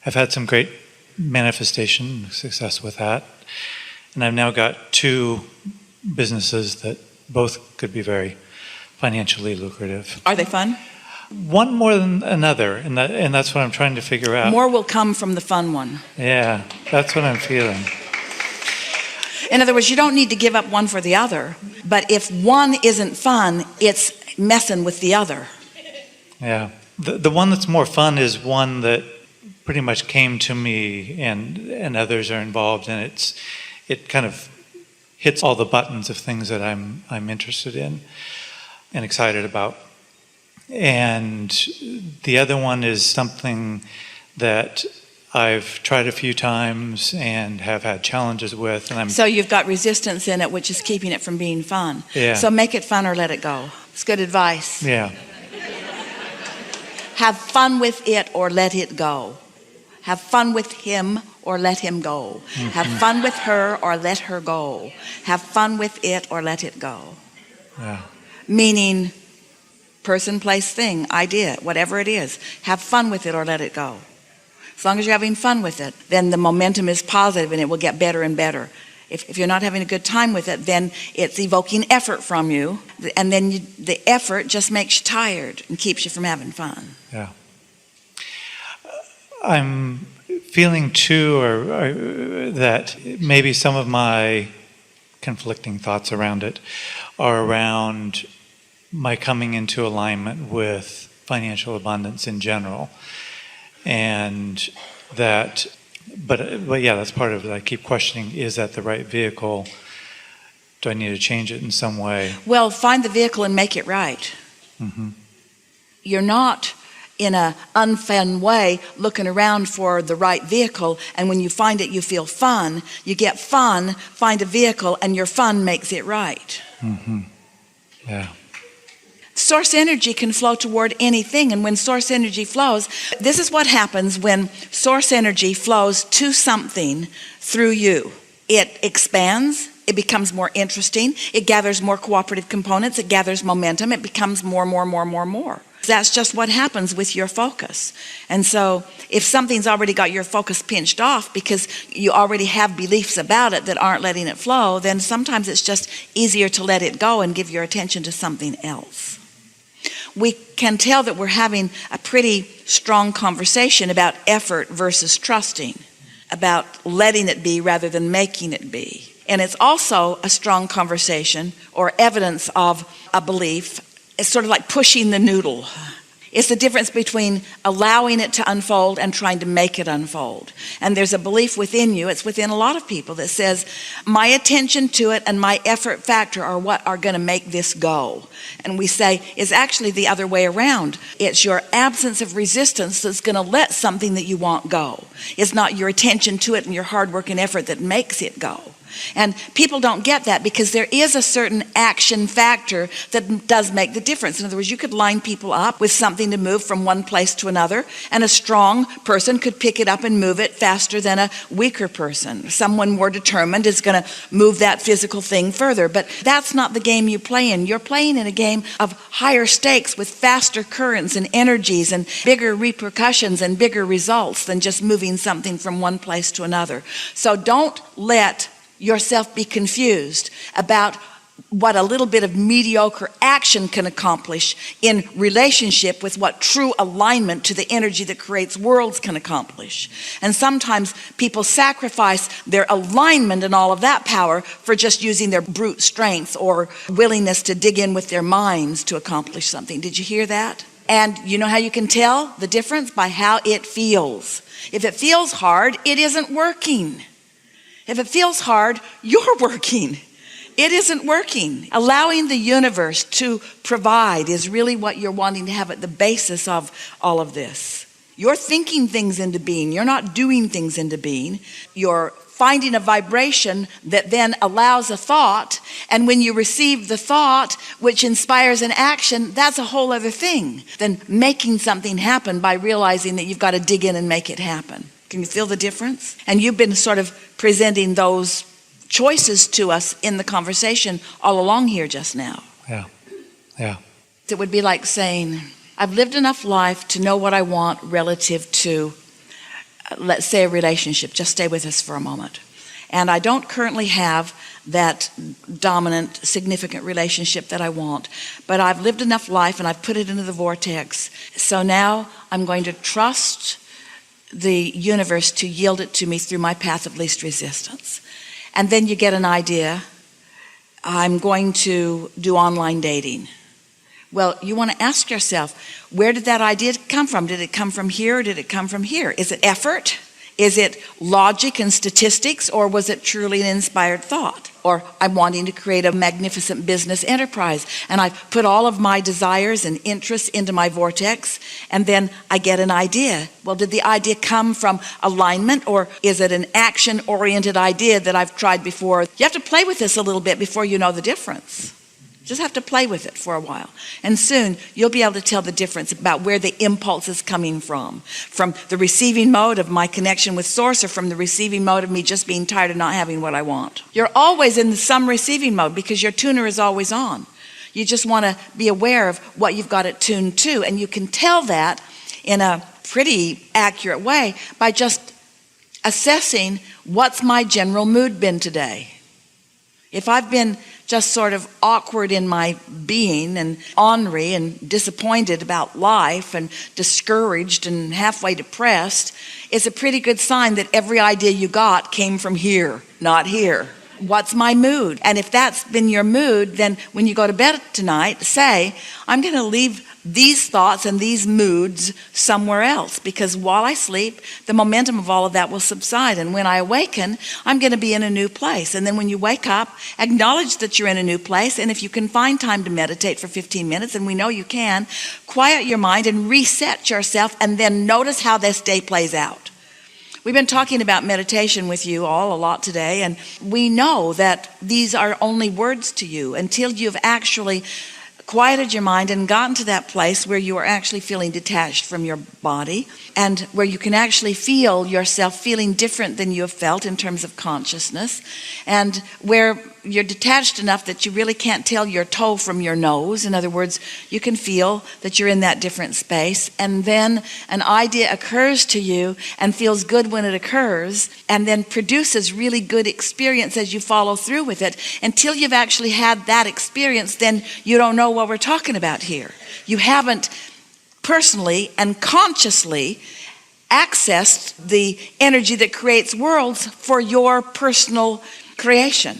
I've had some great manifestation success with that. And I've now got 2 businesses that both could be very financially lucrative. Are they fun? One more than another, and that's what I'm trying to figure out. More will come from the fun one. Yeah, that's what I'm feeling. In other words, you don't need to give up one for the other, but if one isn't fun, it's messing with the other. Yeah. The one that's more fun is one that pretty much came to me and others are involved, and it kind of hits all the buttons of things that I'm interested in and excited about. And the other one is something that I've tried a few times and have had challenges with. So you've got resistance in it, which is keeping it from being fun. Yeah. So make it fun or let it go. It's good advice. Yeah. Have fun with it or let it go. Have fun with him or let him go. Mm-hmm. Have fun with her or let her go. Have fun with it or let it go. Yeah. Meaning person, place, thing, idea, whatever it is. Have fun with it or let it go. As long as you're having fun with it, then the momentum is positive and it will get better and better. If you're not having a good time with it, then it's evoking effort from you, and then the effort just makes you tired and keeps you from having fun. Yeah. I'm feeling too, that maybe some of my conflicting thoughts around it are around my coming into alignment with financial abundance in general. And that, but yeah, that's part of it. I keep questioning, is that the right vehicle? Do I need to change it in some way? Well, find the vehicle and make it right. Mm-hmm. You're not in a unfun way looking around for the right vehicle, and when you find it you feel fun. You get fun, find a vehicle, and your fun makes it right. Mm-hmm. Yeah. Source energy can flow toward anything, and when source energy flows, this is what happens when source energy flows to something through you. It expands, it becomes more interesting, it gathers more cooperative components, it gathers momentum, it becomes more. That's just what happens with your focus. And so if something's already got your focus pinched off because you already have beliefs about it that aren't letting it flow, then sometimes it's just easier to let it go and give your attention to something else. We can tell that we're having a pretty strong conversation about effort versus trusting, about letting it be rather than making it be. And it's also a strong conversation or evidence of a belief. It's sort of like pushing the noodle. It's the difference between allowing it to unfold and trying to make it unfold. And there's a belief within you, it's within a lot of people, that says, my attention to it and my effort factor are what are going to make this go. And we say, it's actually the other way around. It's your absence of resistance that's going to let something that you want go. It's not your attention to it and your hard work and effort that makes it go. And people don't get that because there is a certain action factor that does make the difference. In other words, you could line people up with something to move from one place to another, and a strong person could pick it up and move it faster than a weaker person. Someone more determined is going to move that physical thing further. But that's not the game you play in. You're playing in a game of higher stakes with faster currents and energies and bigger repercussions and bigger results than just moving something from one place to another. So don't let yourself be confused about what a little bit of mediocre action can accomplish in relationship with what true alignment to the energy that creates worlds can accomplish. And sometimes people sacrifice their alignment and all of that power for just using their brute strength or willingness to dig in with their minds to accomplish something. Did you hear that? And you know how you can tell the difference? By how it feels. If it feels hard, it isn't working. If it feels hard, you're working. It isn't working. Allowing the universe to provide is really what you're wanting to have at the basis of all of this. You're thinking things into being. You're not doing things into being. You're finding a vibration that then allows a thought. And when you receive the thought, which inspires an action, that's a whole other thing than making something happen by realizing that you've got to dig in and make it happen. Can you feel the difference? And you've been sort of presenting those choices to us in the conversation all along here just now. Yeah. It would be like saying, I've lived enough life to know what I want relative to let's say a relationship. Just stay with us for a moment. And I don't currently have that dominant, significant relationship that I want. But I've lived enough life and I've put it into the vortex. So now I'm going to trust the universe to yield it to me through my path of least resistance. And then you get an idea. I'm going to do online dating. Well, you want to ask yourself, where did that idea come from? Did it come from here or did it come from here? Is it effort? Is it logic and statistics, or was it truly an inspired thought? Or I'm wanting to create a magnificent business enterprise, and I put all of my desires and interests into my vortex, and then I get an idea. Well, did the idea come from alignment, or is it an action-oriented idea that I've tried before? You have to play with this a little bit before you know the difference. Just have to play with it for a while. And soon you'll be able to tell the difference about where the impulse is coming from the receiving mode of my connection with Source, or from the receiving mode of me just being tired of not having what I want. You're always in some receiving mode because your tuner is always on. You just want to be aware of what you've got it tuned to. And you can tell that in a pretty accurate way by just assessing what's my general mood been today. If I've been just sort of awkward in my being and ornery and disappointed about life and discouraged and halfway depressed, it's a pretty good sign that every idea you got came from here, not here. What's my mood? And if that's been your mood, then when you go to bed tonight, say, I'm going to leave these thoughts and these moods somewhere else, because while I sleep, the momentum of all of that will subside. And when I awaken, I'm going to be in a new place. And then when you wake up, acknowledge that you're in a new place. And if you can find time to meditate for 15 minutes, and we know you can, quiet your mind and reset yourself, and then notice how this day plays out. We've been talking about meditation with you all a lot today, and we know that these are only words to you until you've actually quieted your mind and gotten to that place where you are actually feeling detached from your body, and where you can actually feel yourself feeling different than you have felt in terms of consciousness, and where you're detached enough that you really can't tell your toe from your nose. In other words, you can feel that you're in that different space, and then an idea occurs to you and feels good when it occurs, and then produces really good experience as you follow through with it. Until you've actually had that experience, then you don't know what we're talking about here. You haven't personally and consciously accessed the energy that creates worlds for your personal creation.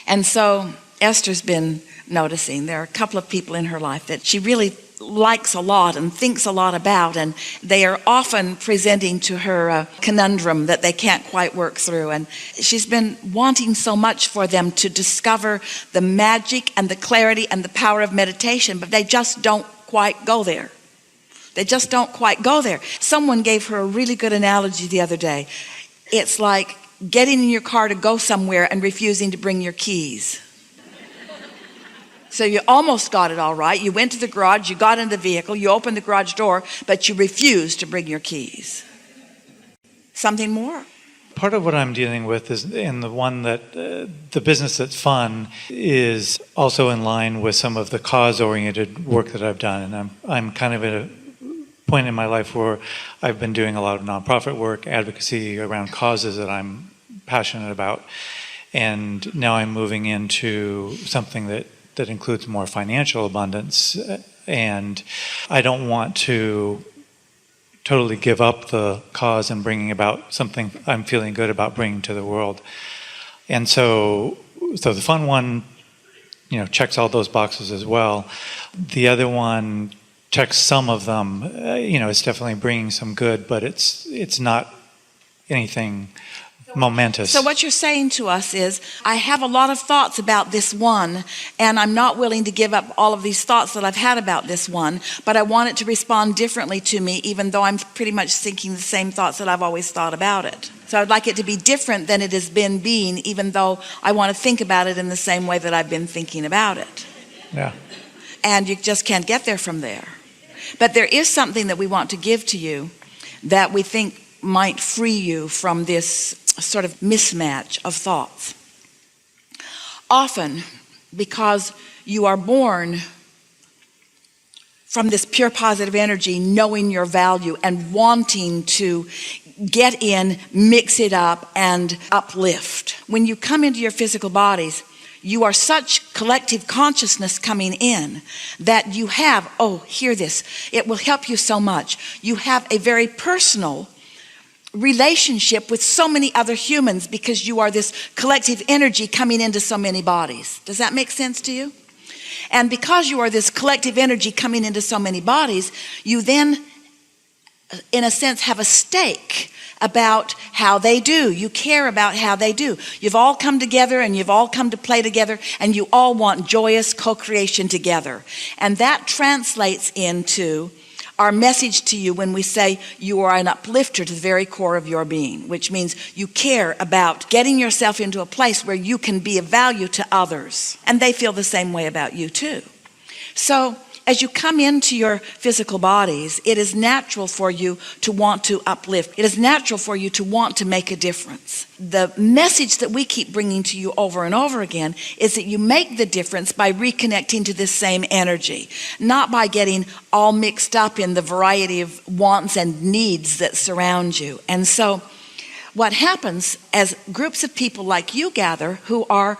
And so Esther's been noticing there are a couple of people in her life that she really likes a lot and thinks a lot about, and they are often presenting to her a conundrum that they can't quite work through. And she's been wanting so much for them to discover the magic and the clarity and the power of meditation, but they just don't quite go there. They just don't quite go there. Someone gave her a really good analogy the other day. It's like getting in your car to go somewhere and refusing to bring your keys. So you almost got it all right. You went to the garage, you got in the vehicle, you opened the garage door, but you refused to bring your keys. Something more? Part of what I'm dealing with is, and the one that the business that's fun is also in line with some of the cause-oriented work that I've done. And I'm kind of at a point in my life where I've been doing a lot of nonprofit work, advocacy around causes that I'm passionate about. And now I'm moving into something that includes more financial abundance. And I don't want to totally give up the cause and bringing about something I'm feeling good about bringing to the world. And so the fun one, checks all those boxes as well. The other one checks some of them. It's definitely bringing some good, but it's not anything momentous. So what you're saying to us is, I have a lot of thoughts about this one, and I'm not willing to give up all of these thoughts that I've had about this one, but I want it to respond differently to me, even though I'm pretty much thinking the same thoughts that I've always thought about it. So I'd like it to be different than it has been being, even though I want to think about it in the same way that I've been thinking about it. Yeah. And you just can't get there from there. But there is something that we want to give to you that we think might free you from this sort of mismatch of thoughts. Often, because you are born from this pure positive energy, knowing your value and wanting to get in, mix it up, and uplift. When you come into your physical bodies, you are such collective consciousness coming in that you have, hear this, it will help you so much. You have a very personal relationship with so many other humans because you are this collective energy coming into so many bodies. Does that make sense to you? And because you are this collective energy coming into so many bodies, you then, in a sense, have a stake about how they do. You care about how they do. You've all come together and you've all come to play together and you all want joyous co-creation together. And that translates into our message to you when we say you are an uplifter to the very core of your being, which means you care about getting yourself into a place where you can be of value to others. And they feel the same way about you too. So as you come into your physical bodies, it is natural for you to want to uplift. It is natural for you to want to make a difference. The message that we keep bringing to you over and over again is that you make the difference by reconnecting to this same energy, not by getting all mixed up in the variety of wants and needs that surround you. And so what happens as groups of people like you gather who are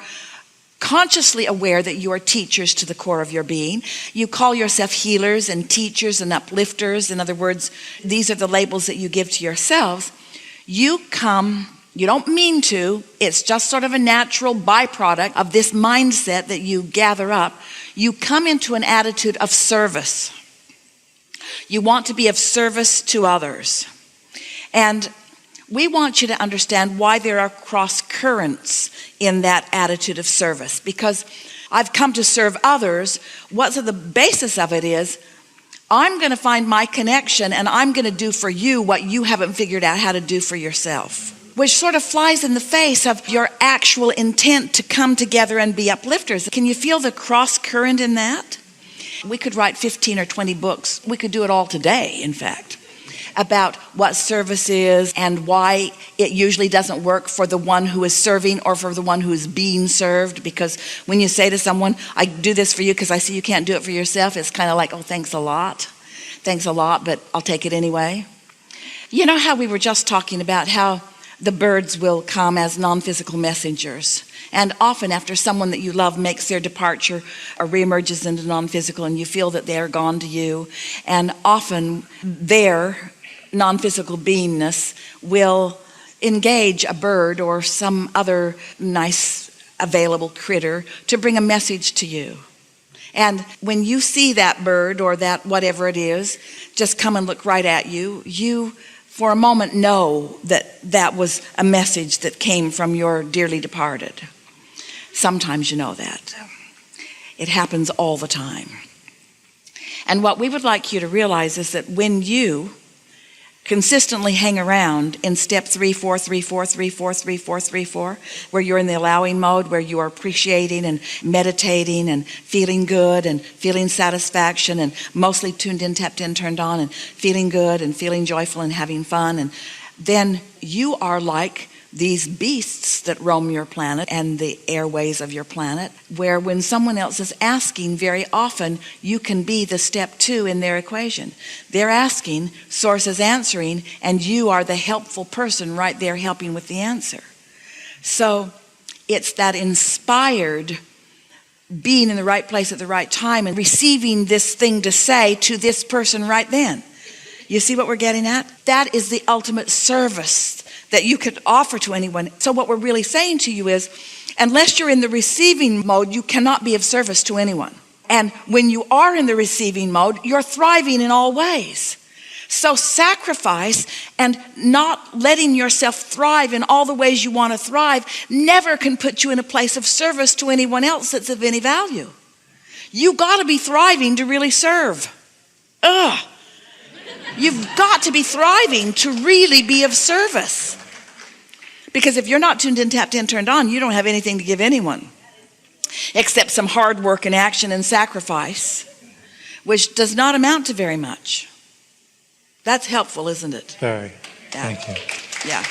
consciously aware that you are teachers to the core of your being. You call yourself healers and teachers and uplifters. In other words, these are the labels that you give to yourselves. You come, you don't mean to, it's just sort of a natural byproduct of this mindset that you gather up. You come into an attitude of service. You want to be of service to others. And we want you to understand why there are cross currents in that attitude of service. Because I've come to serve others, what's the basis of it is, I'm going to find my connection and I'm going to do for you what you haven't figured out how to do for yourself. Which sort of flies in the face of your actual intent to come together and be uplifters. Can you feel the cross current in that? We could write 15 or 20 books. We could do it all today, in fact, about what service is and why it usually doesn't work for the one who is serving or for the one who is being served. Because when you say to someone, I do this for you because I see you can't do it for yourself, it's kind of like, thanks a lot, but I'll take it anyway. You know how we were just talking about how the birds will come as non-physical messengers. And often after someone that you love makes their departure or reemerges into non-physical and you feel that they are gone to you. And often their non-physical beingness will engage a bird or some other nice available critter to bring a message to you. And when you see that bird or that whatever it is just come and look right at you, you for a moment know that that was a message that came from your dearly departed. Sometimes you know that. It happens all the time. And what we would like you to realize is that when you consistently hang around in step 3, 4, 3, 4, 3, 4, 3, 4, 3, 4, where you're in the allowing mode, where you are appreciating and meditating and feeling good and feeling satisfaction and mostly tuned in, tapped in, turned on and feeling good and feeling joyful and having fun. And then you are like these beasts that roam your planet and the airways of your planet, where when someone else is asking, very often you can be the step 2 in their equation. They're asking, Source is answering, and you are the helpful person right there helping with the answer. So it's that inspired being in the right place at the right time and receiving this thing to say to this person right then. You see what we're getting at? That is the ultimate service that you could offer to anyone. So what we're really saying to you is, unless you're in the receiving mode, you cannot be of service to anyone. And when you are in the receiving mode, you're thriving in all ways. So sacrifice and not letting yourself thrive in all the ways you want to thrive never can put you in a place of service to anyone else that's of any value. You got to be thriving to really serve. You've got to be thriving to really be of service. Because if you're not tuned in, tapped in, turned on, you don't have anything to give anyone except some hard work and action and sacrifice, which does not amount to very much. That's helpful, isn't it? Very. Yeah. Thank you. Yeah.